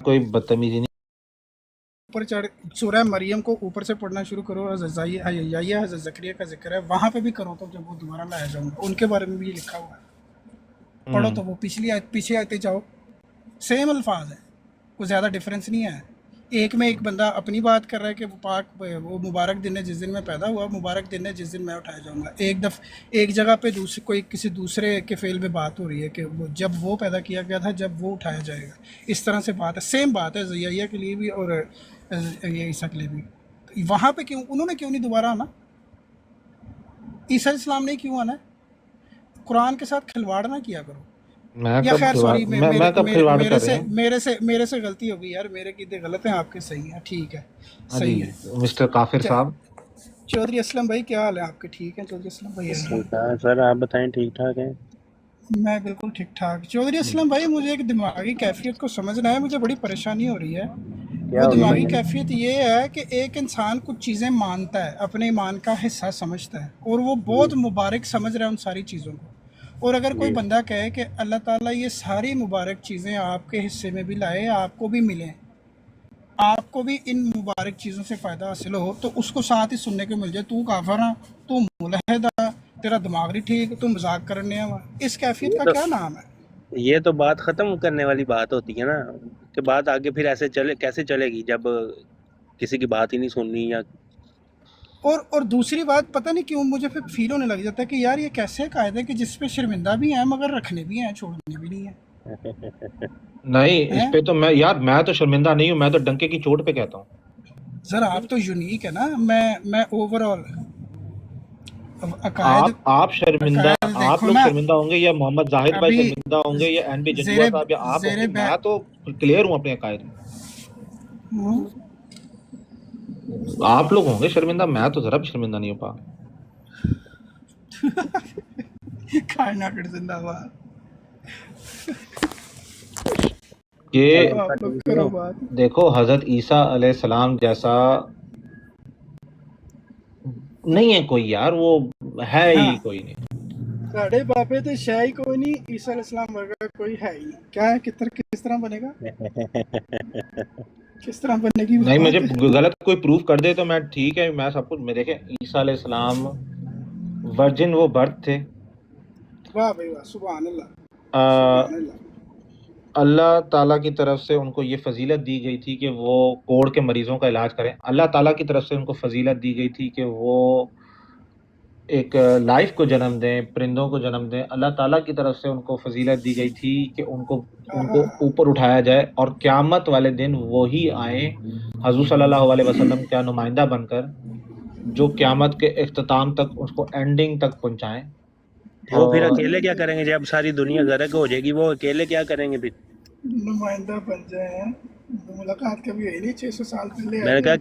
کوئی بدتمیزی نہیں. اوپر چڑھ سورہ مریم کو اوپر سے پڑھنا شروع کرو، حضرت یحییٰ حضرت زکریا کا ذکر ہے، وہاں پہ بھی کرو تو جب وہ دوبارہ لایا جاؤں گا، ان کے بارے میں بھی یہ لکھا ہوا ہے. پڑھو تو وہ پیچھے آتے جاؤ، سیم الفاظ ہیں، کوئی زیادہ ڈفرینس نہیں ہے. ایک میں ایک بندہ اپنی بات کر رہا ہے کہ وہ مبارک دن ہے جس دن میں پیدا ہوا، مبارک دن ہے جس دن میں اٹھایا جاؤں گا. ایک جگہ پہ کسی دوسرے کے فعل میں بات ہو رہی ہے کہ جب وہ پیدا کیا گیا تھا، جب وہ اٹھایا جائے گا. اس طرح سے بات ہے، سیم بات ہے یحییٰ کے لیے بھی اور عیسیٰ کے لیے بھی. وہاں پہ انہوں نے کیوں نہیں دوبارہ آنا؟ عیسیٰ علیہ السلام نے کیوں آنا ہے؟ قرآن کے ساتھ کھلواڑ نہ کیا کرو. یا خیر سوری، میں کب کھلواڑ کر رہے ہیں؟ میرے سے غلطی ہو گئی یار، میرے قیدے غلط ہیں، آپ کے صحیح ہیں. ٹھیک ہے، ہاں جی صحیح ہے. مسٹر کافر صاحب. چودھری اسلم بھائی کیا حال ہے آپ کے؟ ٹھیک ہیں چودھری اسلم بھائی؟ ٹھیک ہے سر، آپ بتائیں ٹھیک ٹھاک ہیں؟ میں بالکل ٹھیک ٹھاک. چودھری اسلم بھائی مجھے ایک دماغی کیفیت کو سمجھنا ہے، مجھے بڑی پریشانی ہو رہی ہے. وہ دماغی کیفیت یہ ہے کہ ایک انسان کچھ چیزیں مانتا ہے، اپنے ایمان کا حصہ سمجھتا ہے، اور وہ بہت مبارک سمجھ رہا ہے ان ساری چیزوں کو. اور اگر کوئی بندہ کہے کہ اللہ تعالیٰ یہ ساری مبارک چیزیں آپ کے حصے میں بھی لائے، آپ کو بھی ملیں، آپ کو بھی ان مبارک چیزوں سے فائدہ حاصل ہو، تو اس کو ساتھ ہی سننے کو مل جائے تو کافر ہے، تو ملحد ہے، تیرا دماغ نہیں ٹھیک، تو مذاق کرنے ہوا. اس کیفیت کا کیا نام ہے؟ یہ تو بات ختم کرنے والی بات ہوتی ہے نا، کہ بات آگے پھر ایسے کیسے چلے گی جب کسی کی بات ہی نہیں سننی. یا اور دوسری بات، پتہ نہیں کیوں مجھے پھر فیل ہونے لگ جاتا ہے کہ یار یہ کیسے قاعدہ ہے کہ جس پہ شرمندہ بھی ہیں مگر رکھنے بھی ہیں، چھوڑنے بھی نہیں ہیں. نہیں اس پہ تو میں تو شرمندہ نہیں ہوں، میں تو ڈنکے کی چوٹ پہ کہتا ہوں. ذرا آپ تو یونیک ہے نا. میں اوور آل عقائد آپ شرمندہ، آپ لوگ شرمندہ ہوں گے، یا محمد زاہد بھائی شرمندہ ہوں گے، یا این بی جنجوا صاحب، یا آپ ہوں گے. میں تو کلیئر ہوں اپنے عقائد میں. آپ لوگ ہوں گے شرمندہ، میں تو ذرا بھی شرمندہ نہیں ہو پا. کائنات زندہ باد. کہ دیکھو حضرت عیسیٰ علیہ السلام جیسا نہیں ہے کوئی یار، وہ ہے ہی کوئی نہیں. ساڑھے بابے تو شاہی کوئی نہیں، عیسیٰ علیہ السلام ورگا کوئی ہے ہی نہیں. کیا ہے کس طرح بنے گا؟ کس طرح بننے کی نہیں مجھے غلط کوئی پروف کر دے تو میں ٹھیک ہے، میں سب کچھ میں دیکھیں. عیسیٰ علیہ السلام ورجن وہ برتھ تھے. واہ بھائی واہ، سبحان اللہ، سبحان اللہ. اللہ تعالیٰ کی طرف سے ان کو یہ فضیلت دی گئی تھی کہ وہ کوڑ کے مریضوں کا علاج کریں. اللہ تعالیٰ کی طرف سے ان کو فضیلت دی گئی تھی کہ وہ ایک لائف کو جنم دیں، پرندوں کو جنم دیں. اللہ تعالیٰ کی طرف سے ان کو فضیلت دی گئی تھی کہ ان کو اوپر اٹھایا جائے، اور قیامت والے دن وہی آئیں حضور صلی اللہ علیہ وسلم کا نمائندہ بن کر، جو قیامت کے اختتام تک اس کو اینڈنگ تک پہنچائیں. وہ پھر اکیلے کیا کریں گے جب ساری دنیا غرق ہو جائے گی؟ وہ اکیلے کیا کریں گے پھر؟ نمائندہ بن جائیں. ملاقات کبھی ہوئی نہیں 600 سال پہلے. میں نے کہا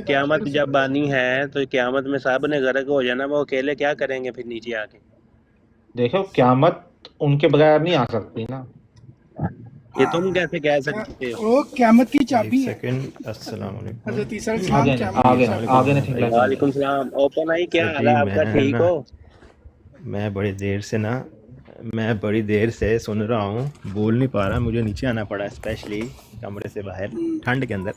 قیامت جب آنی ہے تو قیامت میں سب نے غرق ہو جانا، وہ اکیلے کیا کریں گے پھر نیچے آ کے؟ دیکھو قیامت ان کے بغیر نہیں آ سکتی نا. یہ تم کیسے کہہ سکتے ہو؟ وہ قیامت کی چابی ہے. السلام علیکم. حضرت عیسیٰ علیہ السلام آگے وعلیکم السلام. اوپن آئی، کیا حال ہے آپ کا؟ ٹھیک ہو؟ میں بڑی دیر سے سن رہا ہوں، بول نہیں پا رہا، مجھے نیچے آنا پڑا اسپیشلی کمرے سے باہر ٹھنڈ کے اندر.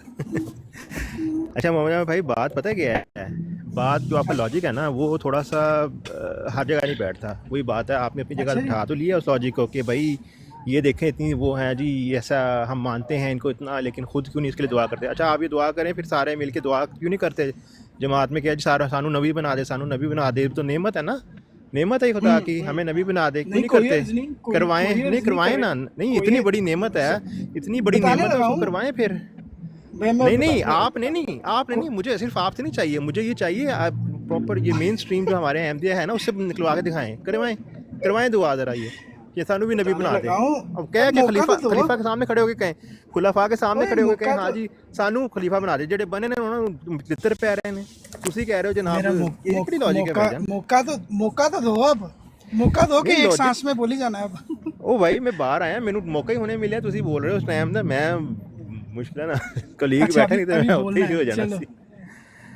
اچھا محمد بھائی، بات پتہ کیا ہے؟ بات جو آپ کا لاجک ہے نا، وہ تھوڑا سا ہر جگہ نہیں بیٹھتا. وہی بات ہے، آپ نے اپنی جگہ اٹھا تو لیا اس لاجک کو کہ بھائی یہ دیکھیں اتنی وہ ہیں جی، ایسا ہم مانتے ہیں ان کو اتنا، لیکن خود کیوں نہیں اس کے لیے دعا کرتے. اچھا آپ یہ دعا کریں، پھر سارے مل کے دعا کیوں نہیں کرتے جماعت میں؟ کیا جی سانو نبی بنا دے، سانو نبی بنا دے. تو نعمت ہے نا، نعمت ہے خدا کی، ہمیں نبی بنا دے. کیوں نہیں کرتے؟ کروائیں، نہیں کروائیں نا. نہیں اتنی بڑی نعمت ہے، اتنی بڑی نعمت ہے، اس کو کروائیں پھر. نہیں آپ نے مجھے صرف آپ سے نہیں چاہیے، مجھے یہ چاہیے آپ پراپر یہ مین سٹریم جو ہمارے احمدیہ ہے نا، اس سے نکلوا کے دکھائیں. کروائیں دعا ذرا یہ کہ سانو بھی نبی بنا دیں. اب کہہ کہ خلیفہ کے سامنے کھڑے ہو کے کہیں، خلفاء کے سامنے کھڑے ہو کے کہیں ہاں جی سانو خلیفہ بنا دے. جڑے بنے نے انہوں نے لتر پہ رہے ہیں، تسی کہہ رہے ہو جناب. یہ کڑی لاجک ہے بھائی جان؟ موقع تو دو، اب موقع دو کہ ایک سانس میں بولی جانا ہے. اب او بھائی میں باہر آیا، مینوں موقع ہی ہونے ملیا، تسی بول رہے ہو اس ٹائم تے میں مشکل ہے نا، کلیگ بیٹھے نہیں تے میں اوتھے ہی ہو جانا سی.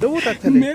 ਦਵੋ ਟਰੱਕ ਥੱਲੇ।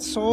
100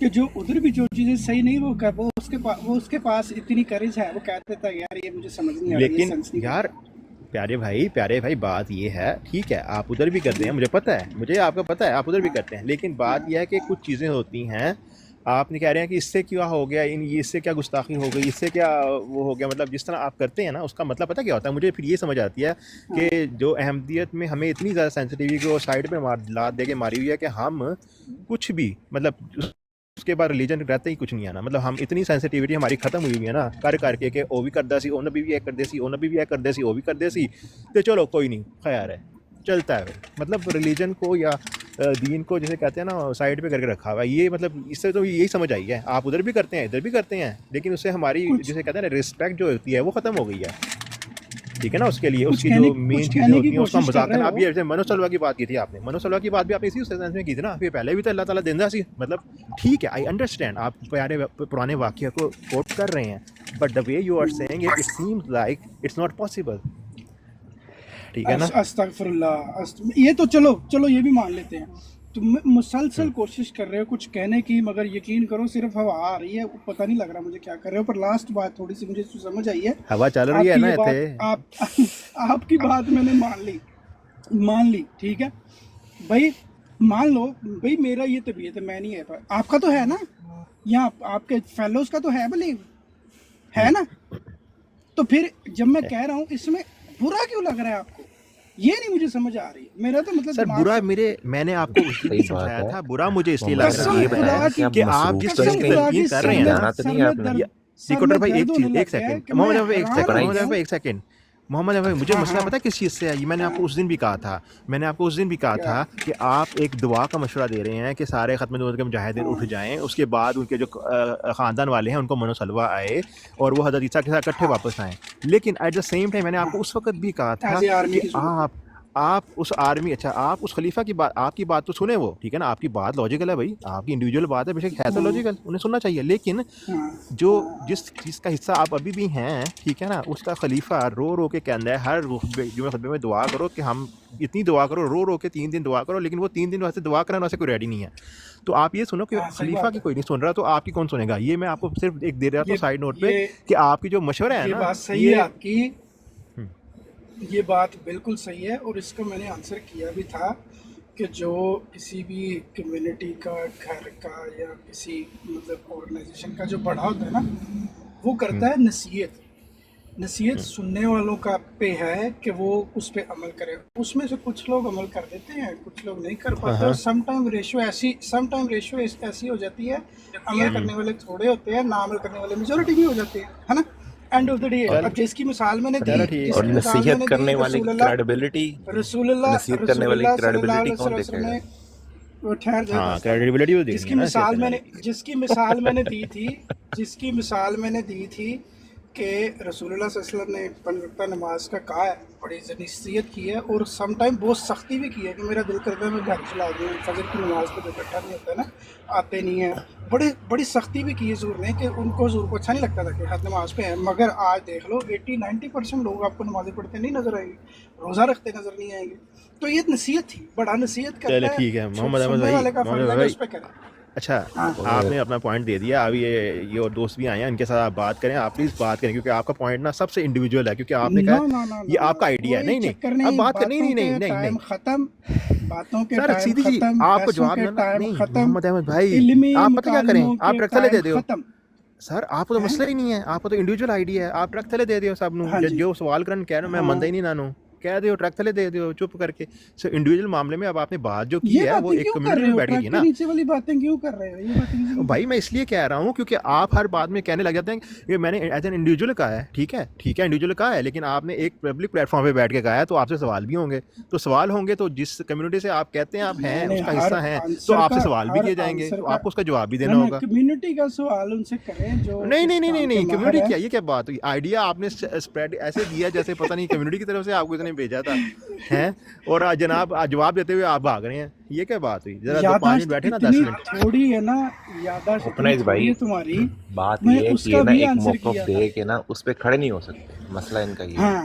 کہ جو ادھر بھی جو چیزیں صحیح نہیں وہ اس کے پاس اتنی کریج ہے، وہ کہتے تھا یار یہ مجھے سمجھ نہیں آ رہا، یہ لیکن سینس نہیں یار پیارے بھائی بات یہ ہے، ٹھیک ہے آپ ادھر بھی کرتے ہیں، مجھے پتہ ہے، مجھے آپ کا پتہ ہے آپ ادھر بھی کرتے ہیں، لیکن بات یہ ہے کہ کچھ چیزیں ہوتی ہیں آپ نے کہہ رہے ہیں کہ اس سے کیا ہو گیا، اس سے کیا گستاخی ہو گئی، اس سے کیا وہ ہو گیا، مطلب جس طرح آپ کرتے ہیں نا اس کا مطلب پتہ کیا ہوتا ہے، مجھے پھر یہ سمجھ آتی ہے کہ جو احمدیت میں ہمیں اتنی زیادہ سینسٹیوٹی کو سائڈ پہ لات دے کے ماری ہوئی ہے کہ ہم کچھ بھی مطلب اس کے بعد ریلیجن رہتا ہی کچھ نہیں آنا، مطلب ہم اتنی سینسٹیوٹی ہماری ختم ہوئی ہوئی ہے نا کر کے کہ او بھی کردہ سی او نبی بھی ایک کردے سی او نبی بھی ایک کردے سی او بھی کردے سی، تو چلو کوئی نہیں خیر ہے چلتا ہے، مطلب ریلیجن کو یا دین کو جسے کہتے ہیں نا سائڈ پہ کر کے رکھا ہوا ہے، یہ مطلب اس سے تو یہی سمجھ آئی ہے، آپ ادھر بھی کرتے ہیں ادھر بھی کرتے ہیں، لیکن اس سے ہماری جسے کہتے ہیں نا رسپیکٹ جو ہوتی ہے وہ ختم ہو گئی ہے، ٹھیک ہے نا، اس کے لیے اس کی جو مین چیزیں ہوتی ہیں اس کا مذاق کرنا. اب یہ جیسے منو سلوا کی بات کی تھی آپ نے، منو سلوا کی بات بھی آپ نے اسی سینس میں کی تھی نا، یہ پہلے بھی تو اللہ تعالیٰ زندہ سی، مطلب ٹھیک ہے آئی انڈرسٹینڈ آپ پیارے پرانے واقعہ کو کوٹ کر رہے ہیں، but the way you are seeing it seems like it's not possible, ٹھیک ہے نا. استغفر اللہ، یہ تو چلو یہ بھی مان لیتے ہیں، تم مسلسل کوشش کر رہے ہو کچھ کہنے کی، مگر یقین کرو صرف ہوا آ رہی ہے، پتہ نہیں لگ رہا مجھے کیا کر رہے ہو، پر لاسٹ بات تھوڑی سی مجھے سمجھ آئی ہے، ہوا چل رہی ہے نا ایتھے، آپ کی بات میں نے مان لی ٹھیک ہے بھائی، مان لو بھائی میرا یہ طبیعت ہے، میں نہیں ہے، آپ کا تو ہے نا، یا آپ کے فیلوز کا تو ہے بلیو ہے نا، تو پھر جب میں کہہ رہا ہوں اس میں برا کیوں لگ رہا ہے آپ کو، یہ نہیں مجھے سمجھ آ رہی، میرا تو مطلب سر برا میں نے آپ کو اس لیے سمجھایا تھا، برا مجھے اس لیے لگ رہا ہے کہ آپ جس چیز کی تلقین کر رہے ہیں نا، سیکوٹر بھائی ایک سیکنڈ، محمد بھائی مجھے مسئلہ پتہ ہے کس چیز سے ہے، یہ میں نے آپ کو اس دن بھی کہا تھا کہ آپ ایک دعا کا مشورہ دے رہے ہیں کہ سارے ختم نبوت کے مجاہدین اٹھ جائیں، اس کے بعد ان کے جو خاندان والے ہیں ان کو منو سلوا آئے اور وہ حضرت عیسیٰ کے ساتھ اکٹھے واپس آئیں، لیکن ایٹ دا سیم ٹائم میں نے آپ کو اس وقت بھی کہا تھا کہ آپ اس آرمی، اچھا آپ اس خلیفہ کی بات، آپ کی بات تو سنیں وہ ٹھیک ہے نا، آپ کی بات لاجیکل ہے بھائی، آپ کی انڈیویجول بات ہے، بے شک ہے تو لاجیکل، انہیں سننا چاہیے، لیکن جو جس چیز کا حصہ آپ ابھی بھی ہیں ٹھیک ہے نا، اس کا خلیفہ رو کے کہنا ہے ہر جمعہ خطبے میں دعا کرو کہ ہم اتنی دعا کرو، رو کے 3 دن دعا کرو، لیکن وہ 3 دن ویسے دعا کرنے واسے کوئی ریڈی نہیں ہے، تو آپ یہ سنو کہ خلیفہ کی کوئی نہیں سن رہا تو آپ کی کون سنے گا، یہ میں آپ کو صرف ایک دے رہا تھا سائڈ نوٹ پہ کہ آپ کی جو مشورہ ہے نا، بات صحیح ہے آپ کی، یہ بات بالکل صحیح ہے، اور اس کا میں نے آنسر کیا بھی تھا کہ جو کسی بھی کمیونٹی کا، گھر کا یا کسی مطلب آرگنائزیشن کا جو بڑا ہوتا ہے نا، وہ کرتا ہے نصیحت سننے والوں کا پہ ہے کہ وہ اس پہ عمل کرے، اس میں سے کچھ لوگ عمل کر دیتے ہیں، کچھ لوگ نہیں کر پاتے، اور سم ٹائم ریشو ایسی ہو جاتی ہے، عمل کرنے والے تھوڑے ہوتے ہیں، نہ عمل کرنے والے میجورٹی بھی ہو جاتے ہیں، ہے نا، اینڈ آف دا ڈے. اب جس کی مثال میں نے دی، اور نصیحت کرنے والی کریڈیبلٹی، رسول اللہ نصیحت کرنے والی کریڈیبلٹی کون دیکھے گا؟ جس کی مثال میں نے دی تھی کہ رسول اللہ صلی اللہ علیہ وسلم نے 5 وقتہ نماز کا کہا ہے، بڑی نصیحت کی ہے، اور سم ٹائم بہت سختی بھی کی ہے کہ میرا دل کرتا ہے میں گھر چلا دوں، فجر کی نماز پہ جو اکٹھا نہیں ہوتا ہے نا، آتے نہیں ہیں، بڑی سختی بھی کی ہے حضور نے، کہ ان کو حضور کو اچھا نہیں لگتا تھا کہ ہر نماز پہ ہیں، مگر آج دیکھ لو 80-90% لوگ آپ کو نمازیں پڑھتے نہیں نظر آئیں گے، روزہ رکھتے نظر نہیں آئیں گے، تو یہ نصیحت تھی، بڑا نصیحت کرتا ہے، ٹھیک ہے محمد احمد سننے والے کا فرض ہے کہ اس پہ کریں. اچھا آپ نے اپنا پوائنٹ دے دیا، اب یہ اور دوست بھی آئے ہیں، ان کے ساتھ آپ بات کریں، آپ پلیز بات کریں، کیونکہ آپ کا پوائنٹ نا سب سے انڈیویجول ہے، کیونکہ آپ نے کہا یہ آپ کا آئیڈیا ہے، نہیں اب بات کریں، نہیں ختم باتوں کے سر سیدھی جی آپ کو جواب نہیں، محمد احمد بھائی آپ پتہ کیا کریں، آپ ٹرک تھلے دے دیو، سر آپ کو تو مسئلہ ہی نہیں ہے، آپ کو تو انڈیویجول آئیڈیا ہے، آپ ٹرک تھلے دے دیو سب نو، جو سوال کرن کہہ رہا میں مندا ہی نہیں نانو، کہہ دیو ٹرک تھلے دے دیو چپ کر کے. سو انڈیویجول معاملے میں اب آپ نے بات جو کی ہے وہ ایک کمیونٹی میں بیٹھ گئی نا، نیچے والی باتیں کیوں کر رہے ہو یہ باتیں بھائی میں اس لیے کہہ رہا ہوں کیونکہ آپ ہر بات میں کہنے لگ جاتے ہیں کہ میں نے ایز این انڈیویجول کہا ہے، ٹھیک ہے انڈیویجول کہا ہے، لیکن آپ نے ایک پبلک پلیٹ فارم پہ بیٹھ کے کہا ہے، تو آپ سے سوال بھی ہوں گے، تو جس کمیونٹی سے آپ کہتے ہیں آپ ہیں اس کا حصہ ہیں، تو آپ سے سوال بھی کیے جائیں گے، تو آپ کو اس کا جواب بھی دینا ہوگا. کمیونٹی کا سوال ان سے کریں جو نہیں کمیونٹی کیا، یہ کیا بات ہوئی، آئیڈیا آپ نے اسپریڈ ایسے دیا جیسے پتہ نہیں کمیونٹی کی طرف سے آپ کو اس نے بھیجا تھا ہیں، اور جناب جواب دیتے ہوئے آپ بھاگ رہے ہیں، یہ کیا بات ہوئی، ذرا 2-5 منٹ بیٹھے نا، 10 منٹ تھوڑی ہے نا یاداشت اپنیز بھائی، بات یہ ہے کہ یہ نا ایک موقف دے کے نا اس پہ کھڑے نہیں ہو سکتے، مسئلہ ان کا یہ ہے. ہاں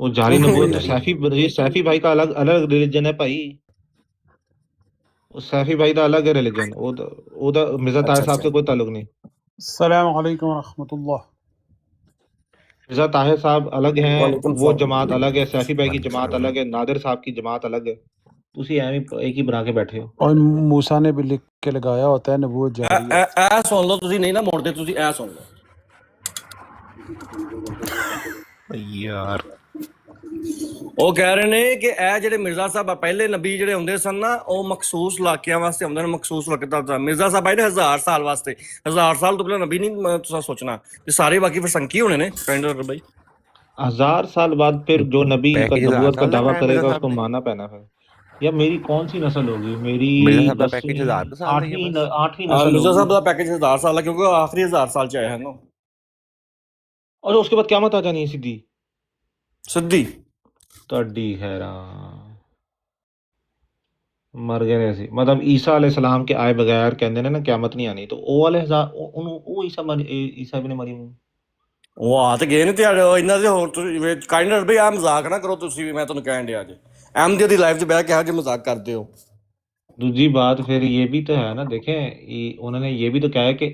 وہ جاری وہ نبوت تو جاری سیفی، یہ سیفی بھائی کا الگ الگ ریلیجن ہے بھائی، وہ سیفی بھائی کا الگ ہے ریلیجن، وہ مرزا طاہر اچھا صاحب اچھا سے کوئی تعلق نہیں۔ السلام علیکم ورحمۃ اللہ۔ مرزا طاہر صاحب الگ ہیں، وعلیکم وہ السلام۔ جماعت الگ ہے، سیفی بھائی کی وعلیکم جماعت السلام۔ الگ ہے، نادر صاحب کی جماعت الگ ہے، تسی ایک ہی بنا کے بیٹھے ہو۔ اور موسیٰ نے بھی لکھ کے لگایا ہوتا ہے نبوت جاری ہے۔ اے سن لو، تسی نہیں نا موڑتے، تسی اے سن لو۔ یار وہ کہہ رہے نے کہ اے جڑے مرزا صاحب پہلے نبی جڑے ہوندے سن نا، وہ مخصوص علاقیاں واسطے ہوندے نے، مخصوص وقت دا۔ مرزا صاحب آئے نے 1000 سال واسطے، 1000 سال تو پہلے نبی نہیں تساں سوچنا کہ سارے باقی پھر سنکی ہونے نے کائنڈر بھائی۔ 1000 سال بعد پھر جو نبی کا پیکج 1000 نبوت کا سال تک دعویٰ رہا ہے کرے مرزا گا اس صاحب کو نے؟ ماننا پینا ہے۔ یا میری کون سی نسل ہوگی؟ میری مرزا صاحب کا 10 پیکج 1000 سال تک ہے بس؟ آٹھویں نسل مرزا صاحب ہوگی، دا پیکج 1000 سال ہے کیونکہ آخری 1000 سال چ آیا ہے نا اور اس کے بعد قیامت آ جانی ہے سیدھی سدھی۔ تڈی حیران مر گئے نے سی، مطلب عیسیٰ علیہ السلام کے آئے بغیر کہندے نے نا قیامت نہیں آنی، تو او والے ہزار او عیسیٰ ابن مریم وہ آ تے گئے نے تے انہاں دے ہور کائنڈر بھائی آ مذاق نہ کرو تسی بھی، میں تانوں کہن ڈیا جے احمدیہ دی لائف 'چ بیٹھ کے ہر جو مذاق کرتے ہو۔ دوسری بات پھر یہ بھی تو ہے نا، دیکھیں انہوں نے یہ بھی تو کہا ہے کہ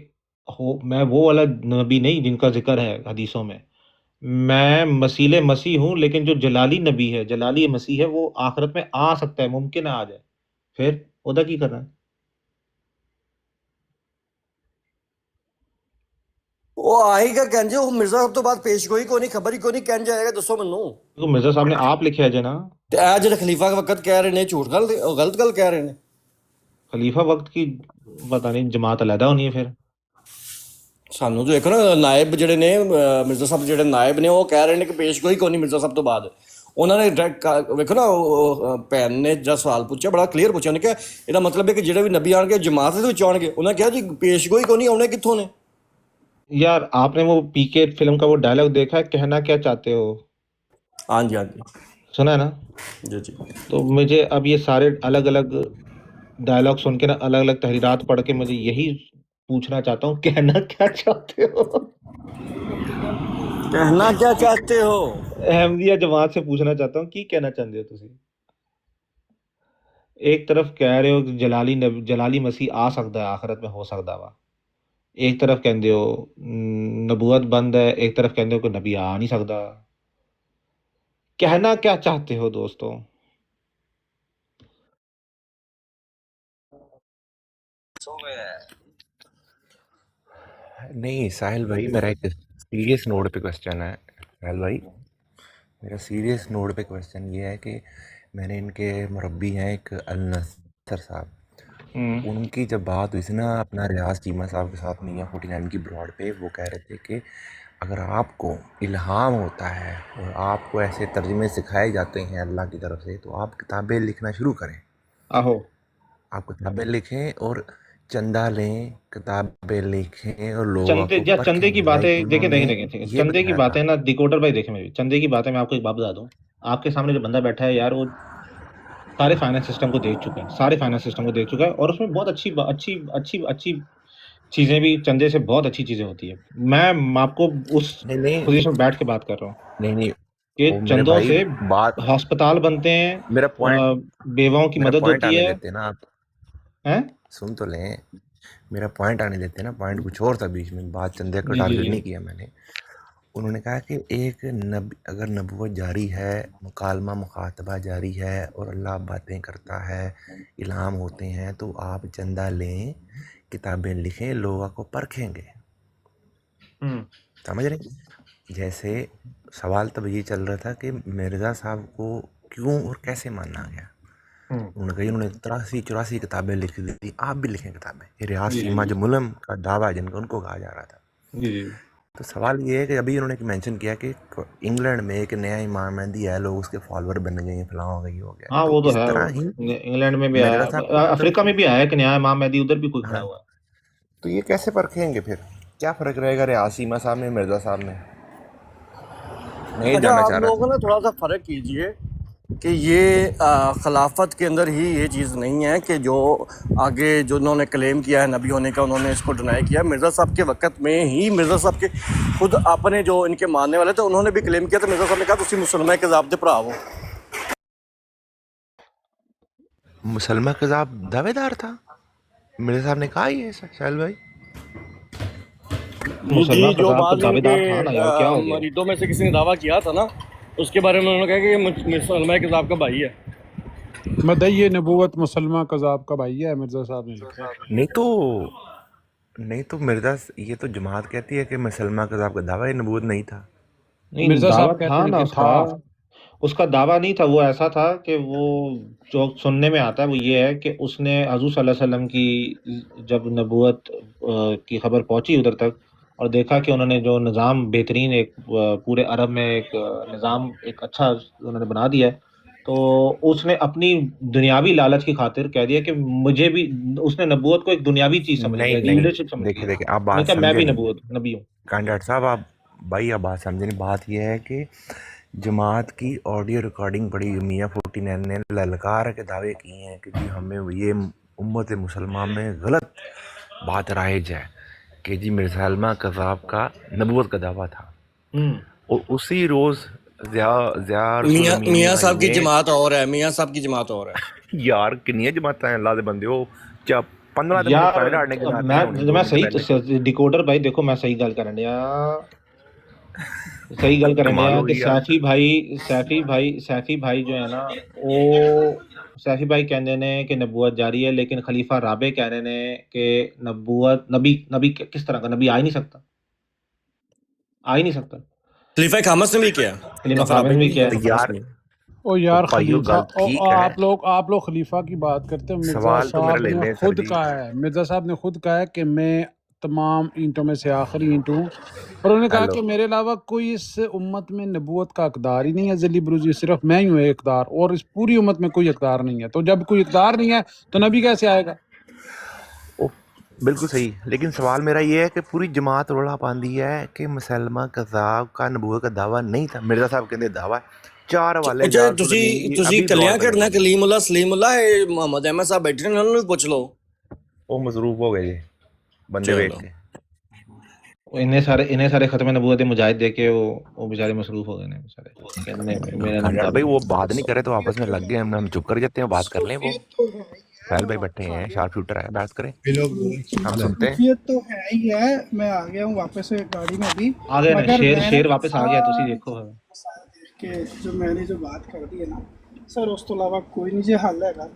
میں وہ والا نبی نہیں جن کا ذکر ہے حدیثوں میں مسیح مسیح ہوں، لیکن جو جلالی نبی ہے، جلالی مسیح ہے، وہ آخرت میں آ سکتا ہے، ممکن ہے آ جائے، پھر ادا کی کرنا ہے؟ وہ آئی گا کہن جے، وہ مرزا صاحب تو بعد پیش گوئی کو نہیں، خبر ہی کو نہیں، کہن جائے گا دسو منوں۔ کیونکہ مرزا صاحب نے آپ لکھا ہے جنا، تے اے جڑے خلیفہ کے وقت کہہ رہے نے جھوٹ غلط گل کہہ رہے نے۔ خلیفہ وقت کی پتہ نہیں جماعت علیحدہ ہونی ہے پھر۔ سانوں تو ایک نا نائب جڑے نے مرزا صاحب جڑے نائب نے وہ کہہ رہے ہیں کہ پیش گوئی کو نہیں مرزا صاحب تو بعد۔ انہوں نے ویکھو نا بھین نے جا سوال پوچھا بڑا کلیئر پوچھا، انہیں کہا یہ مطلب ہے کہ جڑے بھی نبی آن گے جماعت دے وچ آن گے، انہوں نے کہا جی پیش گوئی کو نہیں آنے کتھوں نے۔ یار آپ نے وہ پی کے فلم کا وہ ڈائلاگ دیکھا ہے، کہنا کیا چاہتے ہو؟ ہاں جی ہاں جی سنا ہے نا؟ جی جی۔ تو مجھے اب یہ سارے الگ الگ ڈائلاگ سن کے نا، الگ الگ تحریرات پڑھ کے مجھے یہی پوچھنا چاہتا ہوں، کہنا کیا چاہتے ہو؟ کہنا کیا چاہتے ہو؟ احمدیہ جماعت سے پوچھنا چاہتا ہوں کی کہنا چاہتے ہو تسی؟ ایک طرف کہہ رہے ہو کہ جلالی مسیح آ سکتا ہے، آخرت میں ہو سکتا وا، ایک طرف کہندے ہو نبوت بند ہے، ایک طرف کہندے ہو کہ نبی آ نہیں سکتا، کہنا کیا چاہتے ہو دوستوں؟ نہیں ساحل بھائی، میرا ایک سیریس نوٹ پہ کوشچن ہے۔ ساحل بھائی میرا سیریس نوٹ پہ کوشچن یہ ہے کہ میں نے ان کے مربی ہیں ایک النصر صاحب، ان کی جب بات ہوئی تھی نا اپنا ریاض چیمہ صاحب کے ساتھ میاں 49 کی براڈ پہ، وہ کہہ رہے تھے کہ اگر آپ کو الہام ہوتا ہے اور آپ کو ایسے ترجمے سکھائے جاتے ہیں اللہ کی طرف سے، تو آپ کتابیں لکھنا شروع کریں، آہو آپ کتابیں لکھیں اور چندہ لیں، کتابیں لکھیں اور لوگوں کو چندے پرکھیں۔ کی باتیں لائک انہوں نے دیکھیں یہ چندے کی بتایا تھا۔ باتیں نا ڈیکوڈر بھائی، دیکھیں میری چندے کی باتیں میں آپ کو ایک بات بتا دوں، آپ کے سامنے جو بندہ بیٹھا ہے یار، وہ سارے فائنانس سسٹم کو دیکھ چکا ہے، سارے فائنانس سسٹم کو دیکھ چکا ہے، اور اس میں بہت اچھی اچھی اچھی اچھی چیزیں بھی، چندے سے بہت اچھی چیزیں ہوتی ہیں۔ میں آپ کو اس نہیں نہیں پوزیشن میں بیٹھ کے بات کر رہا ہوں نہیں، کہ وہ میرے چندوں بھائی سے بات، ہسپتال بنتے ہیں، میرا پوائنٹ بیواؤں کی میرا مدد پوائنٹ ہوتی آنے ہے، دیتے نا آپ، ہیں؟ سن تو لیں، میرا پوائنٹ آنے دیتے نا، پوائنٹ کچھ اور تھا بیچ میں، بات چندے کو جی جی ٹارگیٹ جی نہیں کیا میں نے۔ انہوں نے کہا کہ ایک اگر نبوت جاری ہے، مکالمہ مخاطبہ جاری ہے اور اللہ باتیں کرتا ہے، الہام ہوتے ہیں، تو آپ چندہ لیں، کتابیں لکھیں، لوگوں کو پرکھیں گے۔ سمجھ رہے ہیں؟ جیسے سوال تب یہ چل رہا تھا کہ مرزا صاحب کو کیوں اور کیسے ماننا گیا۔ انہوں نے کہا انہوں نے 83-84 کتابیں لکھ دی، آپ بھی لکھیں کتابیں۔ یہ ریاض جی چیمہ جو ملم کا دعویٰ جن کا، ان کو کہا جا رہا تھا۔ جی جی تو سوال یہ ہے کہ ابھی انہوں نے مینشن کیا کہ انگلینڈ میں ایک نیا امام مہدی ہے، لوگ اس کے فالوور بن گئے ہیں، فلاں ہو گئی، ہو گیا۔ ہاں، تو وہ تو اس ہے، طرح ہی انگلینڈ میں بھی آیا، مرزا صاحب کو مطلب افریقہ میں بھی آیا کہ نیا امام مہدی ادھر بھی کوئی کھڑا ہاں، ہوا ہے۔ تو یہ کیسے پرکھیں گے پھر؟ کیا فرق رہے گا ریاض چیمہ صاحب میں، مرزا صاحب میں؟ میں یہ اچھا جاننا آپ چاہ رہا لوگ تھا۔ نا تھوڑا سا فرق کیجئے کہ یہ خلافت کے اندر ہی یہ چیز نہیں ہے کہ جو آگے جو انہوں نے کلیم کیا ہے نبی ہونے کا انہوں نے اس کو ڈینائی کیا. مرزا صاحب کے وقت میں ہی مرزا صاحب کے خود اپنے جو ان کے ماننے والے تھے انہوں نے بھی کلیم کیا تھا. مرزا صاحب نے کہا تسی مسلمہ کذاب دے بھرا ہو. مسلمہ کذاب دعوے دار تھا مرزا صاحب نے کہا یہ سہیل بھائی. مسلمان جو قذاب تو بعض دعوے ان دار کے تھا نا یار، کیا ہو گیا؟ مریدوں میں سے کسی نے دعویٰ کیا تھا نا، اس کے بارے میں انہوں نے کہا کہ یہ مسلمہ کذاب کا بھائی ہے. مدعی نبوت مسلمہ کذاب کا بھائی ہے، مرزا صاحب نے لکھا ہے۔ نہیں تو مرزا یہ تو جماعت کہتی ہے کہ مسلمہ کذاب کا دعویٰ نبوت نہیں تھا. نہیں مرزا دعویٰ صاحب کہتے تھا ہیں نا کہ تھا۔ اس کا دعویٰ نہیں تھا، وہ ایسا تھا کہ وہ جو سننے میں آتا ہے وہ یہ ہے کہ اس نے حضور صلی اللہ علیہ وسلم کی جب نبوت کی خبر پہنچی ادھر تک اور دیکھا کہ انہوں نے جو نظام بہترین ایک پورے عرب میں ایک نظام ایک اچھا انہوں نے بنا دیا ہے، تو اس نے اپنی دنیاوی لالچ کی خاطر کہہ دیا کہ مجھے بھی، اس نے نبوت کو ایک دنیاوی چیز سمجھ لیا، نہیں لیڈرشپ سمجھ لیا. دیکھیں آپ انہوں نے بات کہا میں بھی سمجھیں نبی ہوں. ڈاکٹر صاحب، آپ بات سمجھیں. بات یہ ہے کہ جماعت کی آڈیو ریکارڈنگ پڑی، میاں 49 نے للکار کے دعوے کیے ہیں کہ جی ہمیں یہ امت مسلمہ میں غلط بات رائج ہے کہ جی مسلمہ کذاب کا نبوت کا دعویٰ تھا. اور اسی روز میاں صاحب کی جماعت اور ہے، میاں صاحب کی جماعت اور ہے. یار کنیاں جماعتیں ہیں اللہ دے بندے ہو، کیا 15 دن یار پہلے ہٹنے کی ضرورت نہیں ہونی. میں صحیح ڈیکوڈر بھائی دیکھو میں صحیح گل کرن ڈیا کمال ہو کہ گئی یار. سیفی بھائی جو ہے نا وہ سیفی بھائی کہندے نے کہ نبوت جاری ہے، لیکن خلیفہ رابع کہہ رہے نے کہ نبوت نبی کس طرح کا نبی آ ہی نہیں سکتا. خلیفہ خامس نے بھی کیا، خلیفہ خامس بھی کیا ہے. یار او یار بھائیو خلیفہ، گل ٹھیک ہے، آپ لوگ خلیفہ کی بات کرتے ہیں. مرزا سوال تو میرا صاحب لے نے لیں سر خود جی. کہا ہے، مرزا صاحب نے خود کہا ہے کہ میں تمام اینٹوں میں سے آخری اینٹ ہوں، اور انہوں نے کہا ہیلو کہ میرے علاوہ کوئی اس امت میں نبوت کا اقدار ہی نہیں ہے ذلی بروزی، صرف میں ہی ہوں اقدار، اور اس پوری امت میں کوئی اقدار نہیں ہے. تو جب کوئی اقدار نہیں ہے تو نبی کیسے آئے گا؟ بالکل صحیح. لیکن سوال میرا یہ ہے کہ پوری جماعت رولا پاندی ہے کہ مسلمہ کذاب کا نبوت کا دعویٰ نہیں تھا. مرزا صاحب کہتے دعویٰ ہے. 4 حوالے اچھا جال سلیم جی تسی ابھی کلیاں دور پہ کرنا، لگے، کلیم اللہ سلیم اللہ محمد احمد صاحب بیٹھے ہیں، انہوں نے بھی پوچھ لو. وہ مصروف ہو گئے جی بندے چلو ویک کے. انہیں سارے ختم نبوت مجاہد دے کے وہ بیچارے مصروف ہو گئے ہیں بیچارے، کہنے میرا نام کانڈار بھائی وہ بات نہیں کرے تو آپس میں لگ گئے، ہم چپ کر جاتے ہیں. بات کر لیں. وہ فیل بھائی بیٹھے ہیں، شارپ شوٹر ہے، بات کریں، ہم سنتے ہیں. یہ تو ہے ہی ہے. میں آ گیا ہوں واپس گاڑی میں بھی، آ گئے نا، مگر میں نے شیر واپس آ گیا. تسی سارے دیکھو مسائل دیکھ کے جو میں نے جو بات کر دی ہے نا سر، اس تو علاوہ کوئی نہیں جی حل ہے گا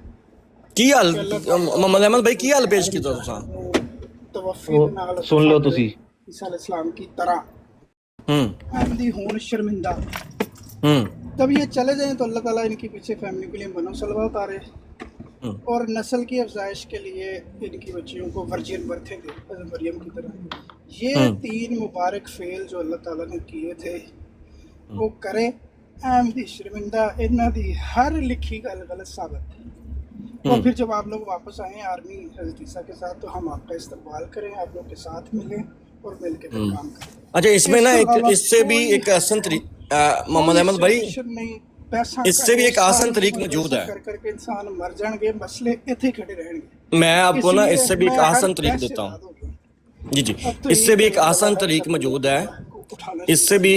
کی حل کہ اللہ تعالیٰ محمد احمد بھائی کی حل پیش کیتا تساں؟ توفی وہ دے نال سن لو عطا تسی. کرے عیسیٰ علیہ السلام کی طرح ہوں احمدی ہون شرمندہ. ہوں تب یہ چلے جائیں تو اللہ تعالیٰ ان کے پیچھے فیملی کے لیے بنو سلوا اتارے، اور نسل کی افزائش کے لیے ان کی بچیوں کو ورجن برتھیں دے حضرت مریم کی طرح. یہ 3 مبارک فعل جو اللہ تعالیٰ نے کیے تھے وہ کرے. احمدی شرمندہ، انہاں دی ہر لکھی گل غلط ثابت ہے. اور پھر جب آپ لوگ واپس آئیں آرمی حضرت عیسیٰ کے ساتھ تو ہم آپ کا استقبال کریں، آپ لوگ کے ساتھ ملیں اور مل کے پھر کام کریں. اچھا اس میں نا کے علاوہ اس سے بھی کوئی ایک آسان محمد کوئی احمد بھائی سولوشن نہیں. پیسہ اس سے بھی ایک آسان ساری طریق عمر موجود پیسہ ہے. کر کر کے انسان مر جان گے، مسئلے اتنے کھڑے رہن گے. میں آپ کو اس نا لیے اس سے بھی ایک میں ہر آسان طریق بحث سے دیتا ہوں. آزاد ہو گیا. جی اب تو اس سے بھی ایک اللہ آسان تعالیٰ طریق ہر موجود ہے. کو اٹھانا اس سے بھی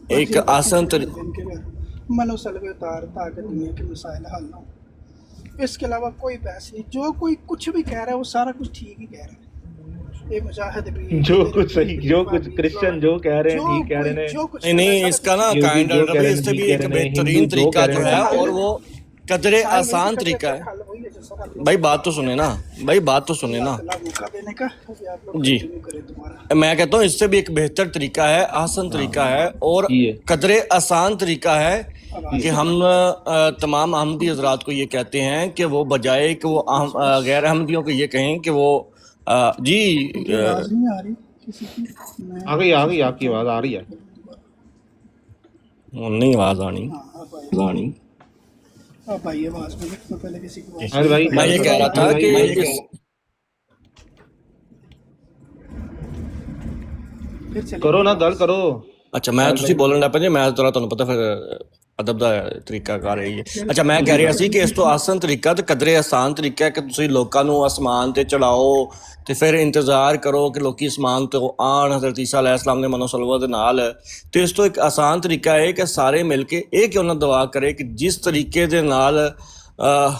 ایک ورجن برتھیں آسان دے طریق دیں کہ منو سلوے اتار تاکہ دنیا کے مسائل حل نہ ہوں. اس کے علاوہ کوئی بحث نہیں. جو کوئی کچھ بھی کہہ رہا ہے وہ سارا کچھ ٹھیک ہی کہہ رہا ہے. یہ مجاہد بھی جو کچھ صحیح، جو کچھ کرسچن جو کہہ رہے ہیں ٹھیک کہہ رہے ہیں، جو کچھ نہیں اس کا نا یہودی کائنڈ جو کہہ رہے بھائی ہیں اس سے ٹھیک بھی کہہ ایک رہے ہیں، ہندو بہترین جو طریقہ کہہ رہے جو ہیں ہے ٹھیک کہہ اور رہے ہیں. وہ قدر آسان طریقہ ہے. بھائی بات تو سنیں نا، بھائی بات تو سنیں نا. موقع دینے کا آپ لوگ جی کنٹینیو کریں دوبارہ. میں کہتا ہوں اس سے بھی ایک بہتر طریقہ ہے، آسان طریقہ ہے اور یہ قدر آسان طریقہ ہے کہ ہم تمام احمدی حضرات کو یہ کہتے ہیں کہ وہ بجائے کہ وہ غیر احمدیوں کو یہ کہیں کہ وہ جی مجھے آواز نہیں آ رہی کسی کی. میں آ گئی کوشش آپ کی کرتا ہوں آواز آ رہی ہے. نہیں آواز آنی. ہاں اب آئی آواز میں پہلے کسی کی آواز ارے بھائی میں یہ کہہ رہا تھا کہ پھر چلے کرو نا گل کرو. اچھا میں تسی بولن لگ پہ میں تھوڑا تمہیں پتہ پھر ਅਦਬ ਦਾ ਤਰੀਕਾਕਾਰ ਹੈ ਇਹ। ਅੱਛਾ, ਮੈਂ ਕਹਿ ਰਿਹਾ ਸੀ ਕਿ ਇਸ ਤੋਂ ਆਸਾਨ ਤਰੀਕਾ ਤੇ ਕਦਰੇ ਆਸਾਨ ਤਰੀਕਾ ਹੈ ਕਿ ਤੁਸੀਂ ਲੋਕਾਂ ਨੂੰ ਅਸਮਾਨ ਤੇ ਚੜਾਓ ਤੇ ਫਿਰ ਇੰਤਜ਼ਾਰ ਕਰੋ ਕਿ ਲੋਕੀ ਅਸਮਾਨ ਤੋਂ ਆਣ ਹਜ਼ਰਤ ਈਸਾ ਅਲੈਹਿਸਲਾਮ ਦੇ ਮਨੋ ਸਲਵਾ ਦੇ ਨਾਲ। ਤੇ ਇਸ ਤੋਂ ਇੱਕ ਆਸਾਨ ਤਰੀਕਾ ਹੈ ਕਿ ਸਾਰੇ ਮਿਲ ਕੇ ਇਹ ਕਿਉਂ ਨਾ ਦੁਆ ਕਰੇ ਕਿ ਜਿਸ ਤਰੀਕੇ ਦੇ ਨਾਲ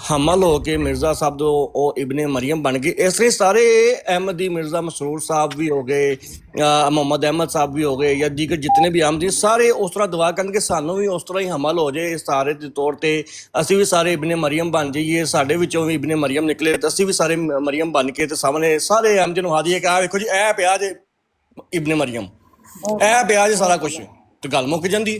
ਹਮਲ ਹੋ ਕੇ ਮਿਰਜ਼ਾ ਸਾਹਿਬ ਤੋਂ ਉਹ ਇਬਨ ਮਰੀਮ ਬਣ ਗਏ, ਇਸ ਲਈ ਸਾਰੇ ਅਹਿਮਦੀ ਮਿਰਜ਼ਾ ਮਸਰੂਰ ਸਾਹਿਬ ਵੀ ਹੋ ਗਏ, ਮੁਹੰਮਦ ਅਹਿਮਦ ਸਾਹਿਬ ਵੀ ਹੋ ਗਏ ਜਾਂ ਦੀਗਰ ਜਿਤਨੇ ਵੀ ਅਹਿਮਦੀ ਸਾਰੇ ਉਸ ਤਰ੍ਹਾਂ ਦੁਆ ਕਰਨ ਕਿ ਸਾਨੂੰ ਵੀ ਉਸ ਤਰ੍ਹਾਂ ਹੀ ਹਮਲ ਹੋ ਜਾਏ ਸਾਰੇ ਦੇ ਤੌਰ ਤੇ, ਅਸੀਂ ਵੀ ਸਾਰੇ ਇਬਨ ਮਰੀਮ ਬਣ ਜਾਈਏ, ਸਾਡੇ ਵਿੱਚੋਂ ਵੀ ਇਬਨ ਮਰੀਮ ਨਿਕਲੇ ਤੇ ਅਸੀਂ ਵੀ ਸਾਰੇ ਮਰੀਮ ਬਣ ਕੇ ਤੇ ਸਾਹਮਣੇ ਸਾਰੇ ਅਹਿਮਦੀ ਨੂੰ ਹਾਦੀਏ ਕਿ ਆਹ ਵੇਖੋ ਜੀ ਇਹ ਪਿਆ ਜੇ ਇਬਨ ਮਰੀਮ, ਇਹ ਪਿਆ ਜੇ ਸਾਰਾ ਕੁਛ, ਤੇ ਗੱਲ ਮੁੱਕ ਜਾਂਦੀ।